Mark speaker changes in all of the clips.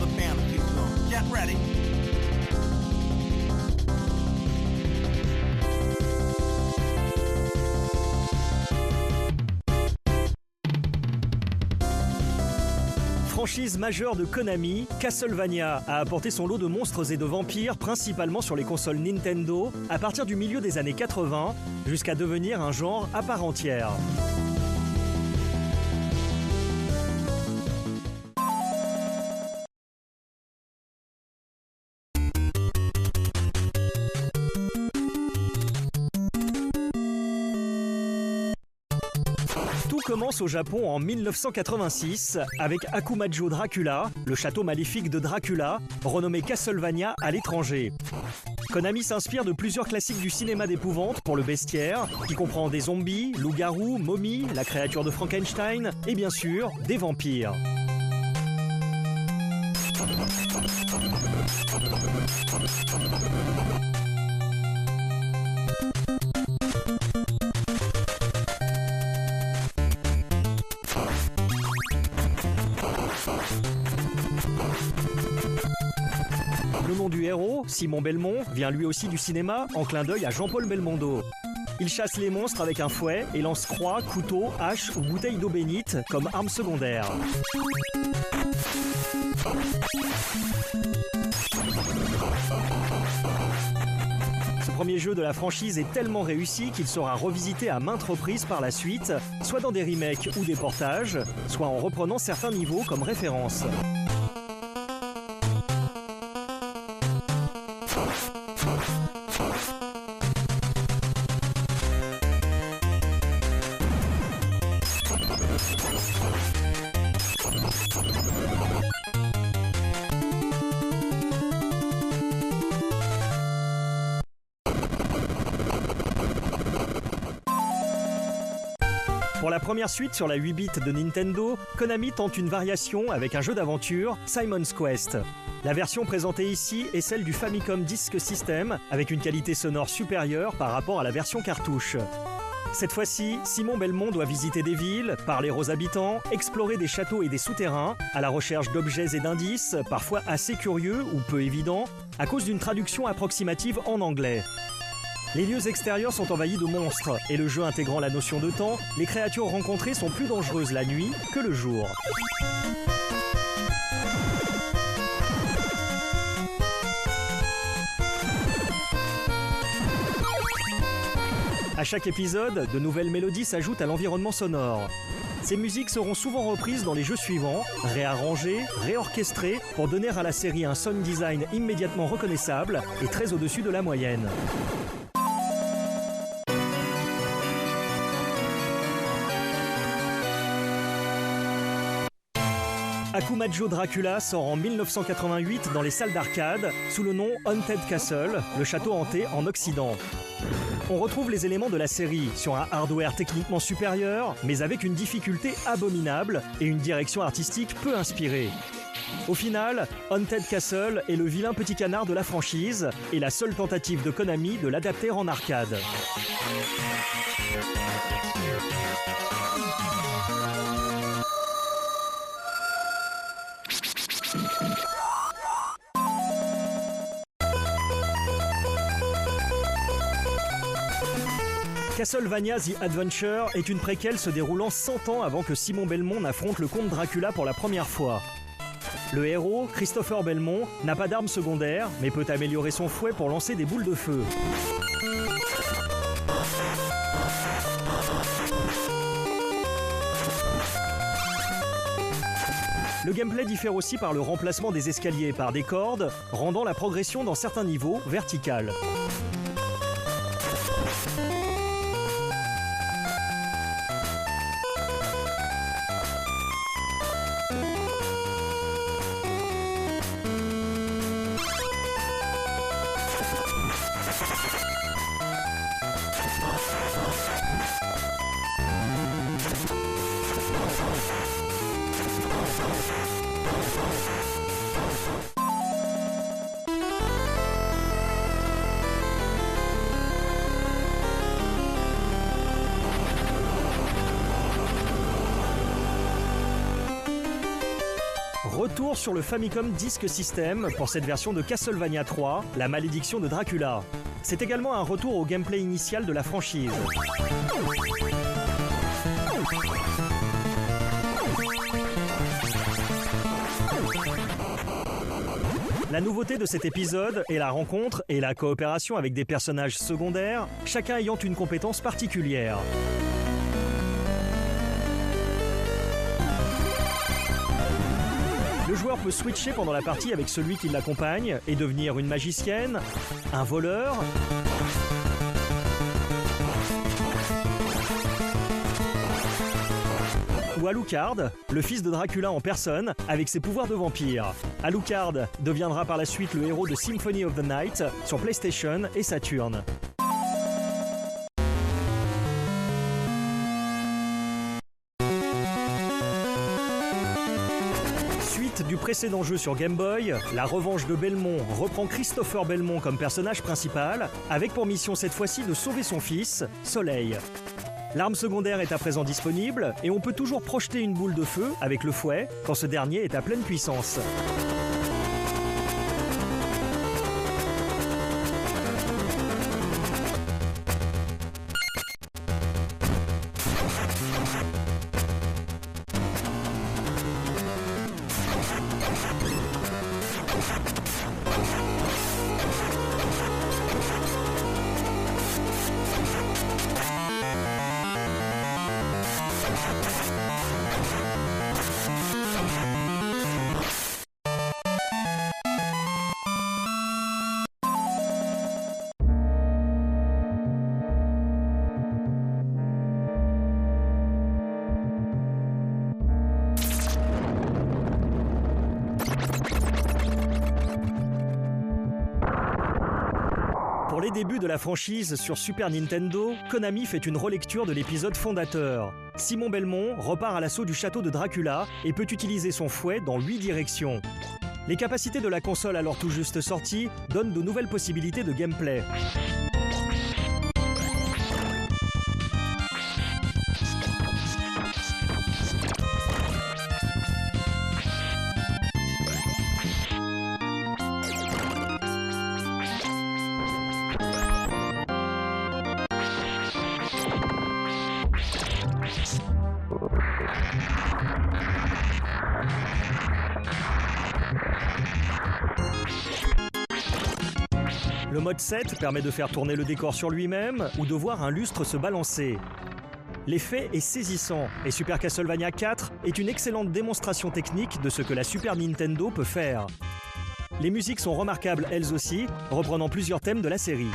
Speaker 1: the band to keep going. Get ready.
Speaker 2: Franchise majeure de Konami, Castlevania a apporté son lot de monstres et de vampires principalement sur les consoles Nintendo à partir du milieu des années 80 jusqu'à devenir un genre à part entière. Tout commence au Japon en 1986 avec Akumajo Dracula, le château maléfique de Dracula, renommé Castlevania à l'étranger. Konami s'inspire de plusieurs classiques du cinéma d'épouvante pour le bestiaire, qui comprend des zombies, loups-garous, momies, la créature de Frankenstein et bien sûr des vampires. Le nom du héros, Simon Belmont, vient lui aussi du cinéma, en clin d'œil à Jean-Paul Belmondo. Il chasse les monstres avec un fouet et lance croix, couteau, hache ou bouteille d'eau bénite comme arme secondaire. Ce premier jeu de la franchise est tellement réussi qu'il sera revisité à maintes reprises par la suite, soit dans des remakes ou des portages, soit en reprenant certains niveaux comme référence. Pour la première suite sur la 8 bits de Nintendo, Konami tente une variation avec un jeu d'aventure, Simon's Quest. La version présentée ici est celle du Famicom Disk System, avec une qualité sonore supérieure par rapport à la version cartouche. Cette fois-ci, Simon Belmont doit visiter des villes, parler aux habitants, explorer des châteaux et des souterrains, à la recherche d'objets et d'indices, parfois assez curieux ou peu évidents, à cause d'une traduction approximative en anglais. Les lieux extérieurs sont envahis de monstres, et le jeu intégrant la notion de temps, les créatures rencontrées sont plus dangereuses la nuit que le jour. À chaque épisode, de nouvelles mélodies s'ajoutent à l'environnement sonore. Ces musiques seront souvent reprises dans les jeux suivants, réarrangées, réorchestrées, pour donner à la série un sound design immédiatement reconnaissable et très au-dessus de la moyenne. Akumajo Dracula sort en 1988 dans les salles d'arcade sous le nom Haunted Castle, le château hanté en Occident. On retrouve les éléments de la série sur un hardware techniquement supérieur, mais avec une difficulté abominable et une direction artistique peu inspirée. Au final, Haunted Castle est le vilain petit canard de la franchise et la seule tentative de Konami de l'adapter en arcade. Castlevania The Adventure est une préquelle se déroulant 100 ans avant que Simon Belmont n'affronte le comte Dracula pour la première fois. Le héros, Christopher Belmont, n'a pas d'arme secondaire, mais peut améliorer son fouet pour lancer des boules de feu. Le gameplay diffère aussi par le remplacement des escaliers par des cordes, rendant la progression dans certains niveaux verticale. Retour sur le Famicom Disk System pour cette version de Castlevania 3, la malédiction de Dracula. C'est également un retour au gameplay initial de la franchise. La nouveauté de cet épisode est la rencontre et la coopération avec des personnages secondaires, chacun ayant une compétence particulière. Le joueur peut switcher pendant la partie avec celui qui l'accompagne et devenir une magicienne, un voleur, ou Alucard, le fils de Dracula en personne, avec ses pouvoirs de vampire. Alucard deviendra par la suite le héros de Symphony of the Night sur PlayStation et Saturn. Suite du précédent jeu sur Game Boy, la revanche de Belmont reprend Christopher Belmont comme personnage principal, avec pour mission cette fois-ci de sauver son fils, Soleil. L'arme secondaire est à présent disponible et on peut toujours projeter une boule de feu avec le fouet quand ce dernier est à pleine puissance. Pour les débuts de la franchise sur Super Nintendo, Konami fait une relecture de l'épisode fondateur. Simon Belmont repart à l'assaut du château de Dracula et peut utiliser son fouet dans 8 directions. Les capacités de la console alors tout juste sortie donnent de nouvelles possibilités de gameplay. Le mode 7 permet de faire tourner le décor sur lui-même ou de voir un lustre se balancer. L'effet est saisissant et Super Castlevania 4 est une excellente démonstration technique de ce que la Super Nintendo peut faire. Les musiques sont remarquables elles aussi, reprenant plusieurs thèmes de la série.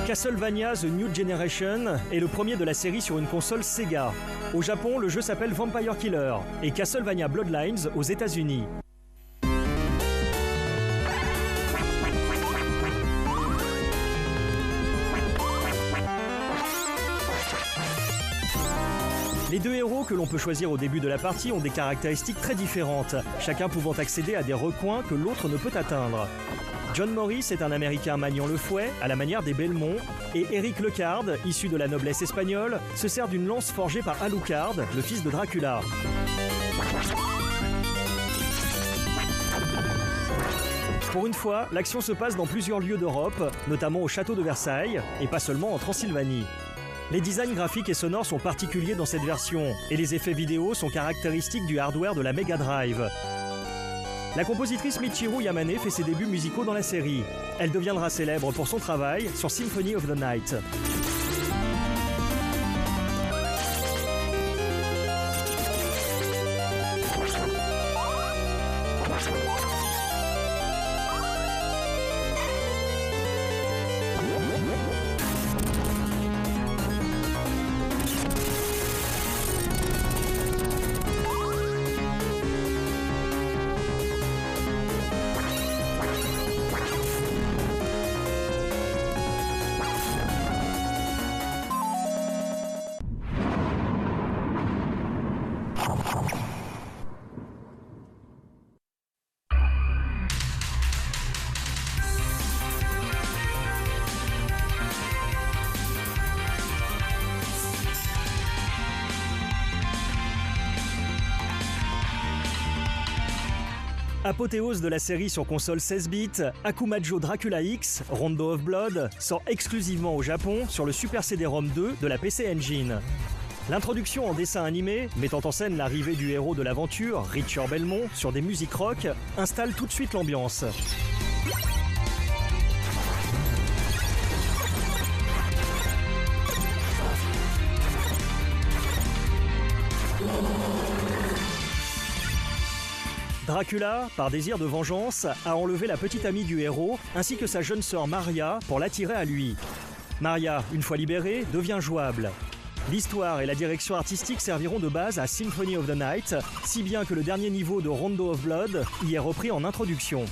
Speaker 2: Castlevania The New Generation est le premier de la série sur une console Sega. Au Japon, le jeu s'appelle Vampire Killer et Castlevania Bloodlines aux États-Unis. Les deux héros que l'on peut choisir au début de la partie ont des caractéristiques très différentes, chacun pouvant accéder à des recoins que l'autre ne peut atteindre. John Morris est un Américain maniant le fouet, à la manière des Belmont, et Eric Lecard, issu de la noblesse espagnole, se sert d'une lance forgée par Alucard, le fils de Dracula. Pour une fois, l'action se passe dans plusieurs lieux d'Europe, notamment au château de Versailles, et pas seulement en Transylvanie. Les designs graphiques et sonores sont particuliers dans cette version, et les effets vidéo sont caractéristiques du hardware de la Mega Drive. La compositrice Michiru Yamane fait ses débuts musicaux dans la série. Elle deviendra célèbre pour son travail sur Symphony of the Night. Apothéose de la série sur console 16 bits, Akumajo Dracula X, Rondo of Blood, sort exclusivement au Japon sur le Super CD-ROM 2 de la PC Engine. L'introduction en dessin animé, mettant en scène l'arrivée du héros de l'aventure, Richard Belmont, sur des musiques rock, installe tout de suite l'ambiance. Dracula, par désir de vengeance, a enlevé la petite amie du héros, ainsi que sa jeune sœur Maria, pour l'attirer à lui. Maria, une fois libérée, devient jouable. L'histoire et la direction artistique serviront de base à Symphony of the Night, si bien que le dernier niveau de Rondo of Blood y est repris en introduction.